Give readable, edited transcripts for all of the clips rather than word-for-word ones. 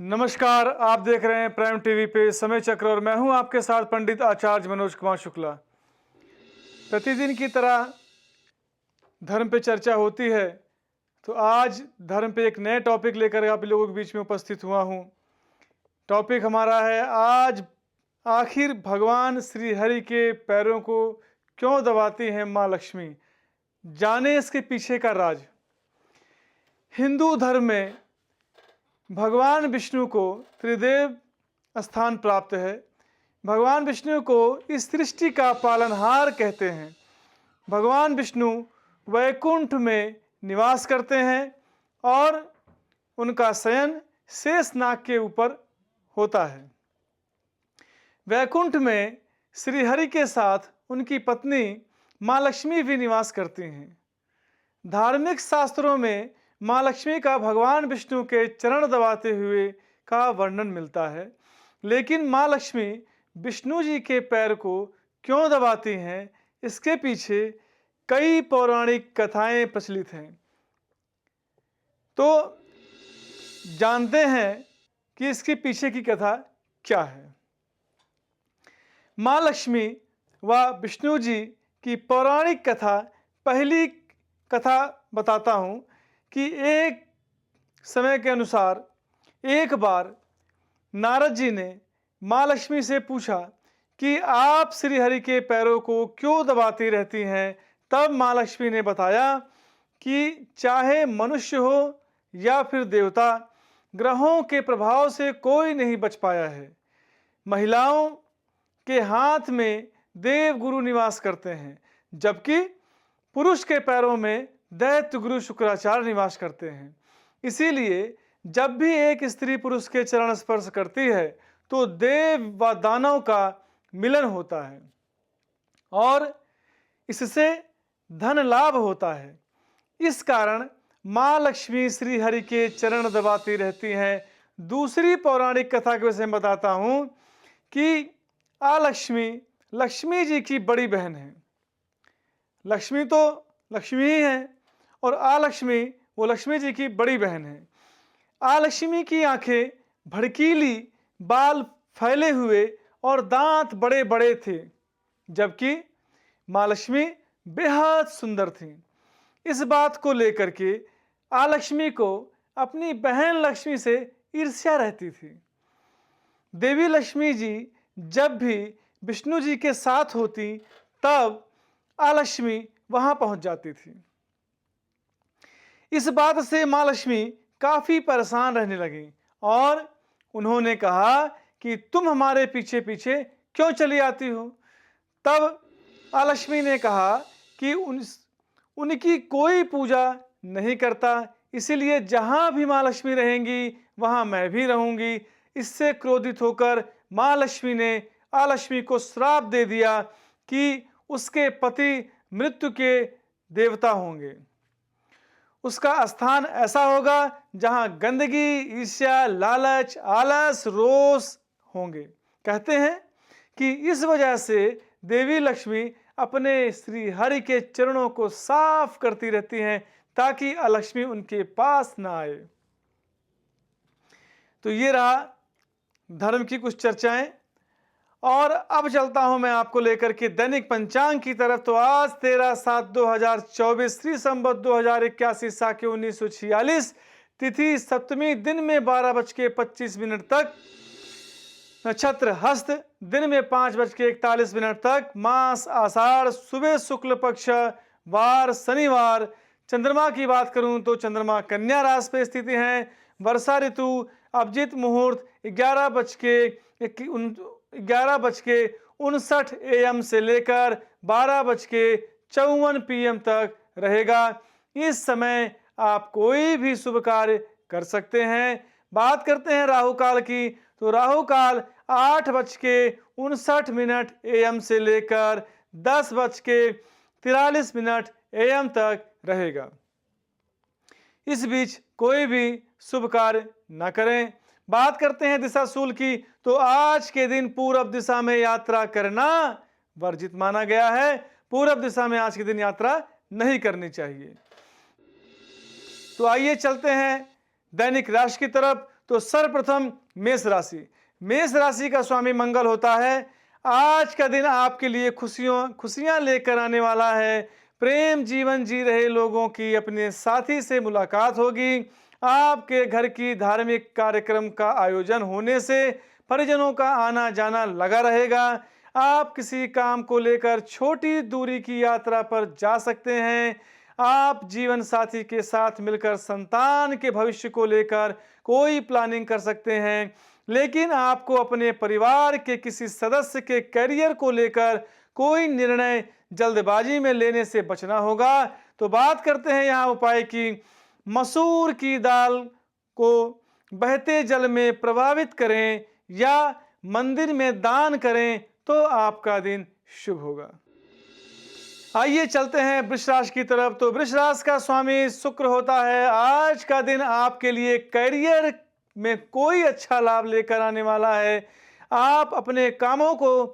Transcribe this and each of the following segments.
नमस्कार, आप देख रहे हैं प्राइम टीवी पे समय चक्र और मैं हूं आपके साथ पंडित आचार्य मनोज कुमार शुक्ला। प्रतिदिन की तरह धर्म पे चर्चा होती है, तो आज धर्म पे एक नए टॉपिक लेकर आप लोगों के बीच में उपस्थित हुआ हूं। टॉपिक हमारा है आज आखिर भगवान श्री हरि के पैरों को क्यों दबाती हैं माँ लक्ष्मी, जाने इसके पीछे का राज। हिंदू धर्म में भगवान विष्णु को त्रिदेव स्थान प्राप्त है। भगवान विष्णु को इस सृष्टि का पालनहार कहते हैं। भगवान विष्णु वैकुंठ में निवास करते हैं और उनका शयन शेषनाग के ऊपर होता है। वैकुंठ में श्री हरि के साथ उनकी पत्नी माँ लक्ष्मी भी निवास करती हैं। धार्मिक शास्त्रों में माँ लक्ष्मी का भगवान विष्णु के चरण दबाते हुए का वर्णन मिलता है, लेकिन माँ लक्ष्मी विष्णु जी के पैर को क्यों दबाती हैं, इसके पीछे कई पौराणिक कथाएं प्रचलित हैं। तो जानते हैं कि इसके पीछे की कथा क्या है। माँ लक्ष्मी व विष्णु जी की पौराणिक कथा, पहली कथा बताता हूँ कि एक समय के अनुसार एक बार नारद जी ने माँ लक्ष्मी से पूछा कि आप श्री हरि के पैरों को क्यों दबाती रहती हैं। तब माँ लक्ष्मी ने बताया कि चाहे मनुष्य हो या फिर देवता, ग्रहों के प्रभाव से कोई नहीं बच पाया है। महिलाओं के हाथ में देव गुरु निवास करते हैं, जबकि पुरुष के पैरों में दैत्य गुरु शुक्राचार्य निवास करते हैं। इसीलिए जब भी एक स्त्री पुरुष के चरण स्पर्श करती है तो देव व दानव का मिलन होता है और इससे धन लाभ होता है। इस कारण माँ लक्ष्मी श्री हरि के चरण दबाती रहती हैं। दूसरी पौराणिक कथा के विषय में बताता हूँ कि लक्ष्मी लक्ष्मी जी की बड़ी बहन है। लक्ष्मी तो लक्ष्मी ही है और लक्ष्मी वो लक्ष्मी जी की बड़ी बहन है। लक्ष्मी की आंखें भड़कीली, बाल फैले हुए और दांत बड़े बड़े थे, जबकि माँ लक्ष्मी बेहद सुंदर थी। इस बात को लेकर के लक्ष्मी को अपनी बहन लक्ष्मी से ईर्ष्या रहती थी। देवी लक्ष्मी जी जब भी विष्णु जी के साथ होती तब लक्ष्मी वहां पहुंच जाती थी। इस बात से माँ लक्ष्मी काफी परेशान रहने लगी और उन्होंने कहा कि तुम हमारे पीछे पीछे क्यों चली आती हो। तब लक्ष्मी ने कहा कि उनकी कोई पूजा नहीं करता, इसीलिए जहां भी माँ लक्ष्मी रहेंगी वहां मैं भी रहूंगी। इससे क्रोधित होकर माँ लक्ष्मी ने लक्ष्मी को श्राप दे दिया कि उसके पति मृत्यु के देवता होंगे। उसका स्थान ऐसा होगा जहां गंदगी, ईर्ष्या, लालच, आलस, रोष होंगे। कहते हैं कि इस वजह से देवी लक्ष्मी अपने श्री हरि के चरणों को साफ करती रहती हैं ताकि लक्ष्मी उनके पास ना आए। तो ये रहा धर्म की कुछ चर्चाएं। और अब चलता हूं मैं आपको लेकर के दैनिक पंचांग की तरफ। तो आज 13/7/2024 श्री संवत 2081 साके 1946, तिथि सप्तमी, दिन में 12:25 तक, नक्षत्र हस्त, दिन में 5:41 तक, मास आषाढ़, सुबह शुक्ल पक्ष, वार शनिवार। चंद्रमा की बात करूं तो चंद्रमा कन्या राशि पे स्थिति है। वर्षा ऋतु अभिजीत मुहूर्त 11:59 AM से लेकर 12:54 PM तक रहेगा। इस समय आप कोई भी शुभ कार्य कर सकते हैं। बात करते हैं राहु काल की, तो राहु काल 8:59 AM से लेकर 10:43 AM तक रहेगा। इस बीच कोई भी शुभ कार्य न करें। बात करते हैं दिशा शूल की, तो आज के दिन पूर्व दिशा में यात्रा करना वर्जित माना गया है। पूर्व दिशा में आज के दिन यात्रा नहीं करनी चाहिए। तो आइए चलते हैं दैनिक राशि की तरफ। तो सर्वप्रथम मेष राशि का स्वामी मंगल होता है। आज का दिन आपके लिए खुशियां लेकर आने वाला है। प्रेम जीवन जी रहे लोगों की अपने साथी से मुलाकात होगी। आपके घर की धार्मिक कार्यक्रम का आयोजन होने से परिजनों का आना जाना लगा रहेगा। आप किसी काम को लेकर छोटी दूरी की यात्रा पर जा सकते हैं। आप जीवन साथी के साथ मिलकर संतान के भविष्य को लेकर कोई प्लानिंग कर सकते हैं, लेकिन आपको अपने परिवार के किसी सदस्य के करियर को लेकर कोई निर्णय जल्दबाजी में लेने से बचना होगा। तो बात करते हैं यहाँ उपाय की। मसूर की दाल को बहते जल में प्रभावित करें या मंदिर में दान करें तो आपका दिन शुभ होगा। आइए चलते हैं वृष राशि की तरफ। तो वृष राशि का स्वामी शुक्र होता है। आज का दिन आपके लिए करियर में कोई अच्छा लाभ लेकर आने वाला है। आप अपने कामों को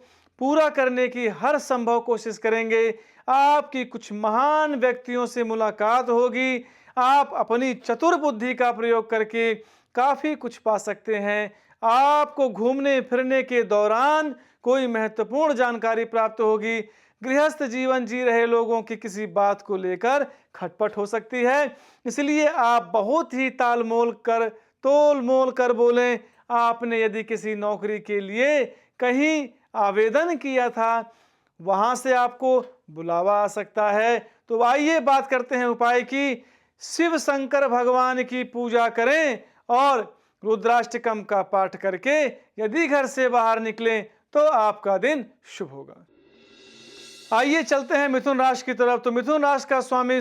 पूरा करने की हर संभव कोशिश करेंगे। आपकी कुछ महान व्यक्तियों से मुलाकात होगी। आप अपनी चतुर बुद्धि का प्रयोग करके काफ़ी कुछ पा सकते हैं। आपको घूमने फिरने के दौरान कोई महत्वपूर्ण जानकारी प्राप्त होगी। गृहस्थ जीवन जी रहे लोगों की किसी बात को लेकर खटपट हो सकती है, इसलिए आप बहुत ही तोल मोल कर बोलें। आपने यदि किसी नौकरी के लिए कहीं आवेदन किया था, वहां से आपको बुलावा आ सकता है। तो आइए बात करते हैं उपाय की। शिव शंकर भगवान की पूजा करें और रुद्राष्टकम का पाठ करके यदि घर से बाहर निकलें तो आपका दिन शुभ होगा। आइए चलते हैं मिथुन राशि की तरफ। तो मिथुन राशि का स्वामी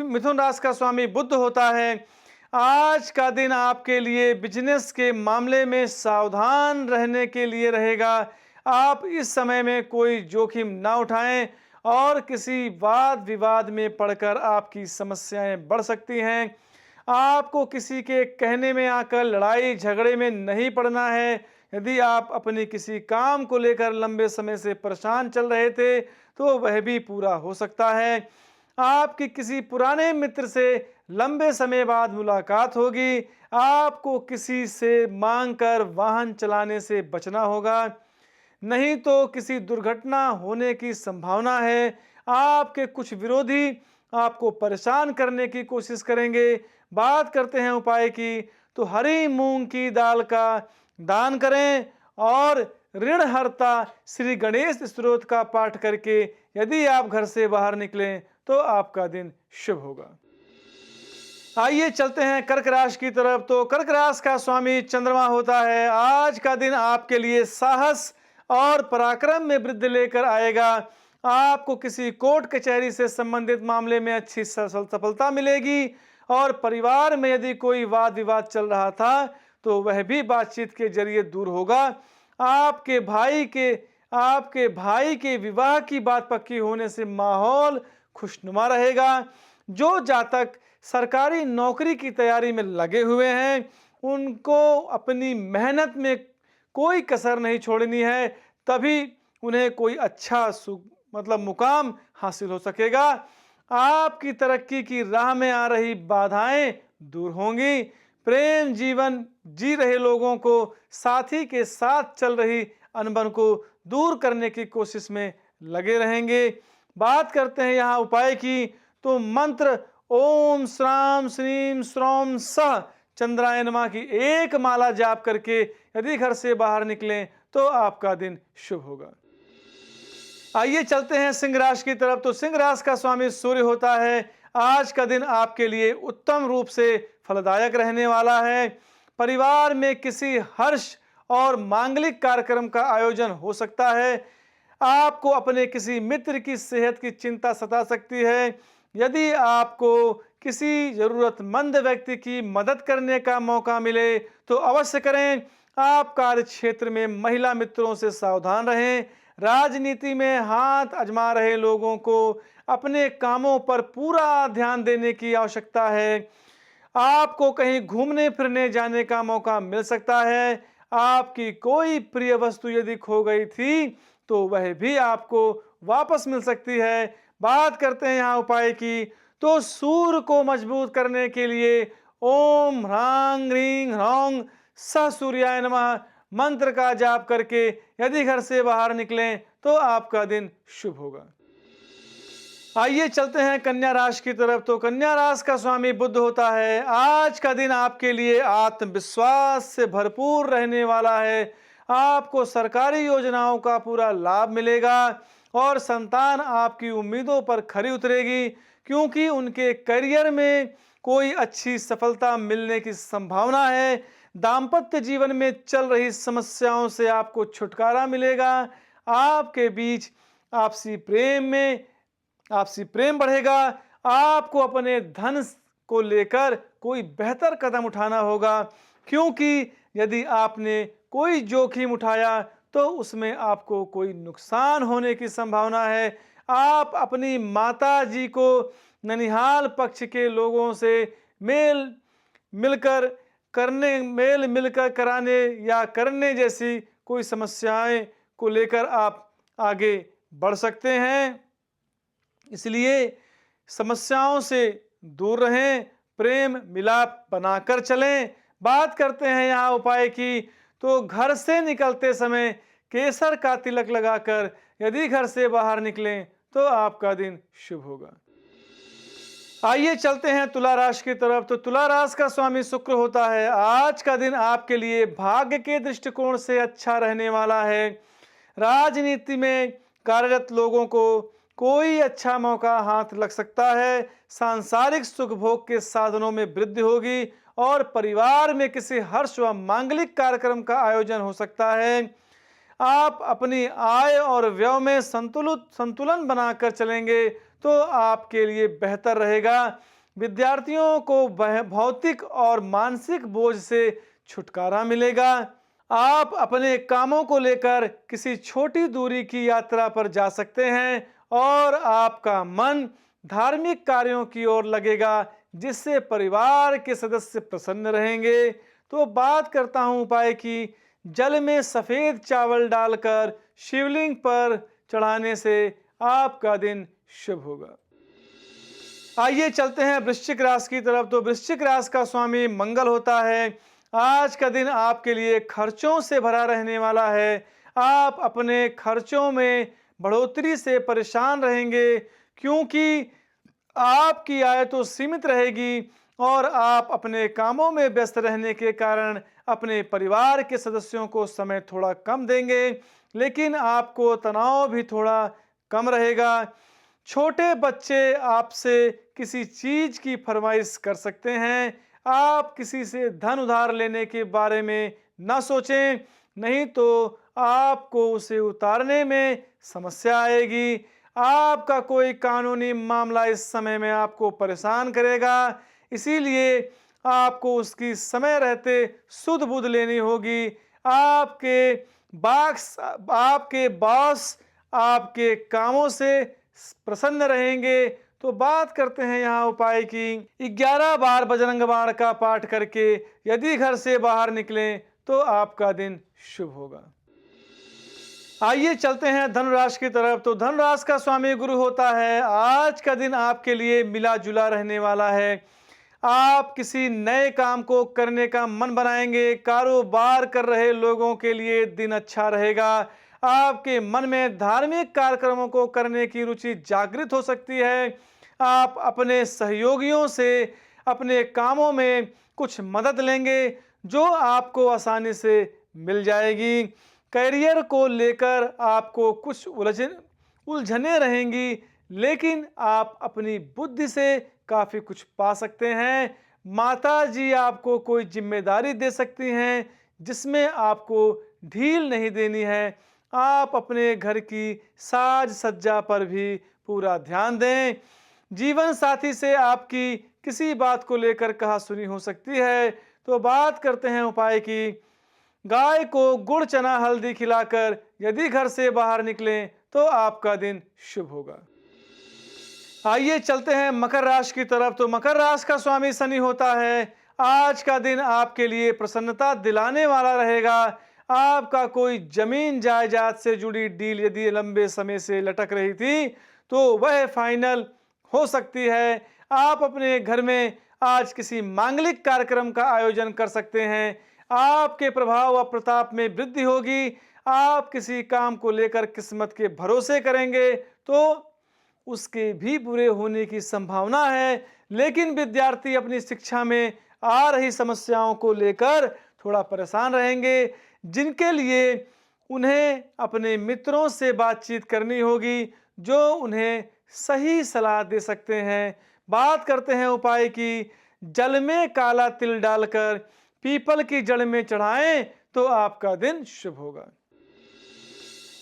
मिथुन राशि का स्वामी बुध होता है। आज का दिन आपके लिए बिजनेस के मामले में सावधान रहने के लिए रहेगा। आप इस समय में कोई जोखिम ना उठाएं और किसी वाद विवाद में पड़कर आपकी समस्याएं बढ़ सकती हैं। आपको किसी के कहने में आकर लड़ाई झगड़े में नहीं पड़ना है। यदि आप अपनी किसी काम को लेकर लंबे समय से परेशान चल रहे थे तो वह भी पूरा हो सकता है। आपकी किसी पुराने मित्र से लंबे समय बाद मुलाकात होगी। आपको किसी से मांग कर वाहन चलाने से बचना होगा, नहीं तो किसी दुर्घटना होने की संभावना है। आपके कुछ विरोधी आपको परेशान करने की कोशिश करेंगे। बात करते हैं उपाय की। तो हरी मूंग की दाल का दान करें और ऋणहर्ता श्री गणेश स्तोत्र का पाठ करके यदि आप घर से बाहर निकलें तो आपका दिन शुभ होगा। आइए चलते हैं कर्क राशि की तरफ। तो कर्क राशि का स्वामी चंद्रमा होता है। आज का दिन आपके लिए साहस और पराक्रम में वृद्धि लेकर आएगा। आपको किसी कोर्ट कचहरी से संबंधित मामले में अच्छी सफलता मिलेगी और परिवार में यदि कोई वाद विवाद चल रहा था तो वह भी बातचीत के जरिए दूर होगा। आपके भाई के विवाह की बात पक्की होने से माहौल खुशनुमा रहेगा। जो जातक सरकारी नौकरी की तैयारी में लगे हुए हैं उनको अपनी मेहनत में कोई कसर नहीं छोड़नी है, तभी उन्हें कोई अच्छा मुकाम हासिल हो सकेगा। आपकी तरक्की की राह में आ रही बाधाएं दूर होंगी। प्रेम जीवन जी रहे लोगों को साथी के साथ चल रही अनबन को दूर करने की कोशिश में लगे रहेंगे। बात करते हैं यहाँ उपाय की। तो मंत्र ओम श्राम श्रीम श्रौम सह चंद्राय नमः की एक माला जाप करके यदि घर से बाहर निकलें तो आपका दिन शुभ होगा। आइए चलते हैं सिंह राशि की तरफ। तो सिंह राशि का स्वामी सूर्य होता है। आज का दिन आपके लिए उत्तम रूप से फलदायक रहने वाला है। परिवार में किसी हर्ष और मांगलिक कार्यक्रम का आयोजन हो सकता है। आपको अपने किसी मित्र की सेहत की चिंता सता सकती है। यदि आपको किसी जरूरतमंद व्यक्ति की मदद करने का मौका मिले तो अवश्य करें। आप कार्य क्षेत्र में महिला मित्रों से सावधान रहें। राजनीति में हाथ आजमा रहे लोगों को अपने कामों पर पूरा ध्यान देने की आवश्यकता है। आपको कहीं घूमने फिरने जाने का मौका मिल सकता है। आपकी कोई प्रिय वस्तु यदि खो गई थी तो वह भी आपको वापस मिल सकती है। बात करते हैं यहाँ उपाय की। तो सूर्य को मजबूत करने के लिए ओम ह्रांग ह्रीं ह्रौं सः सूर्याय नमः मंत्र का जाप करके यदि घर से बाहर निकलें तो आपका दिन शुभ होगा। आइए चलते हैं कन्या राशि की तरफ। तो कन्या राशि का स्वामी बुध होता है। आज का दिन आपके लिए आत्मविश्वास से भरपूर रहने वाला है। आपको सरकारी योजनाओं का पूरा लाभ मिलेगा और संतान आपकी उम्मीदों पर खरी उतरेगी, क्योंकि उनके करियर में कोई अच्छी सफलता मिलने की संभावना है। दाम्पत्य जीवन में चल रही समस्याओं से आपको छुटकारा मिलेगा। आपके बीच आपसी प्रेम बढ़ेगा। आपको अपने धन को लेकर कोई बेहतर कदम उठाना होगा, क्योंकि यदि आपने कोई जोखिम उठाया तो उसमें आपको कोई नुकसान होने की संभावना है। आप अपनी माता जी को ननिहाल पक्ष के लोगों से मेल मिलकर कराने या करने जैसी कोई समस्याएं को लेकर आप आगे बढ़ सकते हैं। इसलिए समस्याओं से दूर रहें, प्रेम मिलाप बनाकर चलें। बात करते हैं यहाँ उपाय की। तो घर से निकलते समय केसर का तिलक लगाकर यदि घर से बाहर निकलें तो आपका दिन शुभ होगा। आइए चलते हैं तुला राशि की तरफ। तो तुला राशि का स्वामी शुक्र होता है। आज का दिन आपके लिए भाग्य के दृष्टिकोण से अच्छा रहने वाला है। राजनीति में कार्यरत लोगों को कोई अच्छा मौका हाथ लग सकता है। सांसारिक सुख भोग के साधनों में वृद्धि होगी और परिवार में किसी हर्ष व मांगलिक कार्यक्रम का आयोजन हो सकता है। आप अपनी आय और व्यय में संतुलन बनाकर चलेंगे तो आपके लिए बेहतर रहेगा। विद्यार्थियों को भौतिक और मानसिक बोझ से छुटकारा मिलेगा। आप अपने कामों को लेकर किसी छोटी दूरी की यात्रा पर जा सकते हैं और आपका मन धार्मिक कार्यों की ओर लगेगा, जिससे परिवार के सदस्य प्रसन्न रहेंगे। तो बात करता हूं उपाय की। जल में सफेद चावल डालकर शिवलिंग पर चढ़ाने से आपका दिन शुभ होगा। आइए चलते हैं वृश्चिक राशि की तरफ। तो वृश्चिक राशि का स्वामी मंगल होता है। आज का दिन आपके लिए खर्चों से भरा रहने वाला है। आप अपने खर्चों में बढ़ोतरी से परेशान रहेंगे, क्योंकि आपकी आय तो सीमित रहेगी और आप अपने कामों में व्यस्त रहने के कारण अपने परिवार के सदस्यों को समय थोड़ा कम देंगे, लेकिन आपको तनाव भी थोड़ा कम रहेगा। छोटे बच्चे आपसे किसी चीज की फरमाइश कर सकते हैं। आप किसी से धन उधार लेने के बारे में न सोचें, नहीं तो आपको उसे उतारने में समस्या आएगी। आपका कोई कानूनी मामला इस समय में आपको परेशान करेगा, इसीलिए आपको उसकी समय रहते सुध बुध लेनी होगी। आपके बॉस आपके कामों से प्रसन्न रहेंगे। तो बात करते हैं यहाँ उपाय की। 11 बार बजरंग बाण का पाठ करके यदि घर से बाहर निकलें तो आपका दिन शुभ होगा। आइए चलते हैं धनु राशि की तरफ। तो धनु राशि का स्वामी गुरु होता है। आज का दिन आपके लिए मिला जुला रहने वाला है। आप किसी नए काम को करने का मन बनाएंगे। कारोबार कर रहे लोगों के लिए दिन अच्छा रहेगा। आपके मन में धार्मिक कार्यक्रमों को करने की रुचि जागृत हो सकती है। आप अपने सहयोगियों से अपने कामों में कुछ मदद लेंगे जो आपको आसानी से मिल जाएगी। करियर को लेकर आपको कुछ उलझने रहेंगी, लेकिन आप अपनी बुद्धि से काफ़ी कुछ पा सकते हैं। माता जी आपको कोई जिम्मेदारी दे सकती हैं जिसमें आपको ढील नहीं देनी है। आप अपने घर की साज सज्जा पर भी पूरा ध्यान दें। जीवन साथी से आपकी किसी बात को लेकर कहासुनी हो सकती है। तो बात करते हैं उपाय की। गाय को गुड़ चना हल्दी खिलाकर यदि घर से बाहर निकलें तो आपका दिन शुभ होगा। आइए चलते हैं मकर राशि की तरफ। तो मकर राशि का स्वामी शनि होता है। आज का दिन आपके लिए प्रसन्नता दिलाने वाला रहेगा। आपका कोई जमीन जायदाद से जुड़ी डील यदि लंबे समय से लटक रही थी तो वह फाइनल हो सकती है। आप अपने घर में आज किसी मांगलिक कार्यक्रम का आयोजन कर सकते हैं। आपके प्रभाव व प्रताप में वृद्धि होगी। आप किसी काम को लेकर किस्मत के भरोसे करेंगे तो उसके भी बुरे होने की संभावना है। लेकिन विद्यार्थी अपनी शिक्षा में आ रही समस्याओं को लेकर थोड़ा परेशान रहेंगे, जिनके लिए उन्हें अपने मित्रों से बातचीत करनी होगी जो उन्हें सही सलाह दे सकते हैं। बात करते हैं उपाय की। जल में काला तिल डालकर पीपल की जड़ में चढ़ाएं तो आपका दिन शुभ होगा।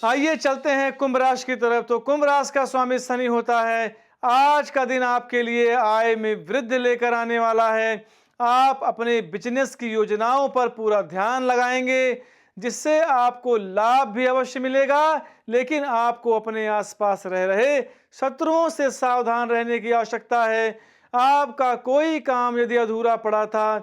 आइए चलते हैं कुंभ राशि की तरफ। तो कुंभ राशि का स्वामी शनि होता है। आज का दिन आपके लिए आय में वृद्धि लेकर आने वाला है। आप अपने बिजनेस की योजनाओं पर पूरा ध्यान लगाएंगे, जिससे आपको लाभ भी अवश्य मिलेगा। लेकिन आपको अपने आसपास रह रहे शत्रुओं से सावधान रहने की आवश्यकता है। आपका कोई काम यदि अधूरा पड़ा था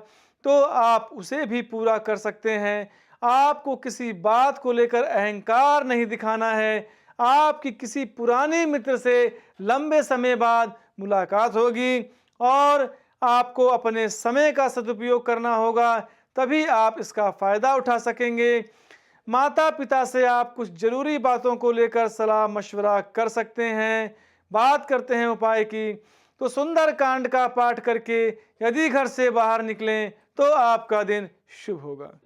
तो आप उसे भी पूरा कर सकते हैं। आपको किसी बात को लेकर अहंकार नहीं दिखाना है। आपकी किसी पुराने मित्र से लंबे समय बाद मुलाकात होगी और आपको अपने समय का सदुपयोग करना होगा, तभी आप इसका फायदा उठा सकेंगे। माता पिता से आप कुछ जरूरी बातों को लेकर सलाह मशवरा कर सकते हैं। बात करते हैं उपाय की। तो सुंदर कांड का पाठ करके यदि घर से बाहर निकलें तो आपका दिन शुभ होगा।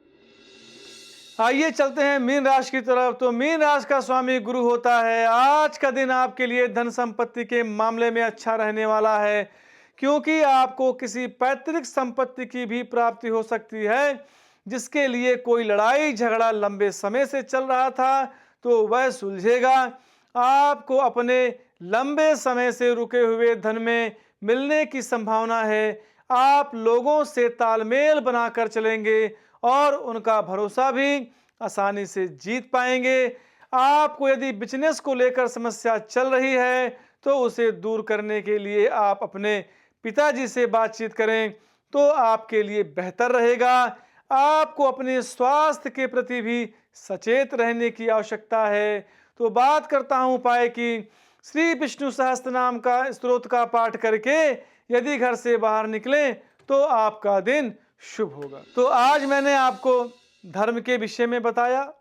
आइए चलते हैं मीन राशि की तरफ। तो मीन राशि का स्वामी गुरु होता है। आज का दिन आपके लिए धन संपत्ति के मामले में अच्छा रहने वाला है, क्योंकि आपको किसी पैतृक संपत्ति की भी प्राप्ति हो सकती है, जिसके लिए कोई लड़ाई झगड़ा लंबे समय से चल रहा था तो वह सुलझेगा। आपको अपने लंबे समय से रुके हुए धन में मिलने की संभावना है। आप लोगों से तालमेल बनाकर चलेंगे और उनका भरोसा भी आसानी से जीत पाएंगे। आपको यदि बिजनेस को लेकर समस्या चल रही है तो उसे दूर करने के लिए आप अपने पिताजी से बातचीत करें तो आपके लिए बेहतर रहेगा। आपको अपने स्वास्थ्य के प्रति भी सचेत रहने की आवश्यकता है। तो बात करता हूं उपाय की। श्री विष्णु सहस्त्र नाम का स्तोत्र का पाठ करके यदि घर से बाहर निकलें तो आपका दिन शुभ होगा। तो आज मैंने आपको धर्म के विषय में बताया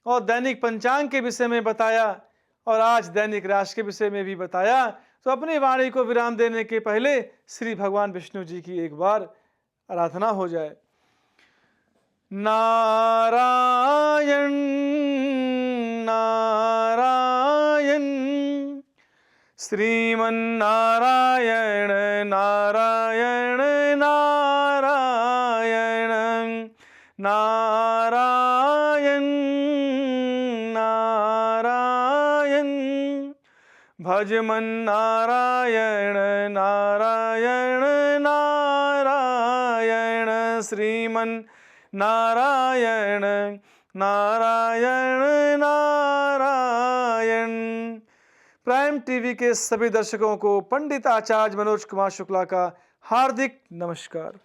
और दैनिक पंचांग के विषय में बताया और आज दैनिक राशि के विषय में भी बताया। तो अपनी वाणी को विराम देने के पहले श्री भगवान विष्णु जी की एक बार आराधना हो जाए। नारायण नारायण श्रीमन्नारायण नारायण नारायण नारायण नारायण भजमन नारायण नारायण नारायण श्रीमन नारायण नारायण नारायण। प्राइम टीवी के सभी दर्शकों को पंडित आचार्य मनोज कुमार शुक्ला का हार्दिक नमस्कार।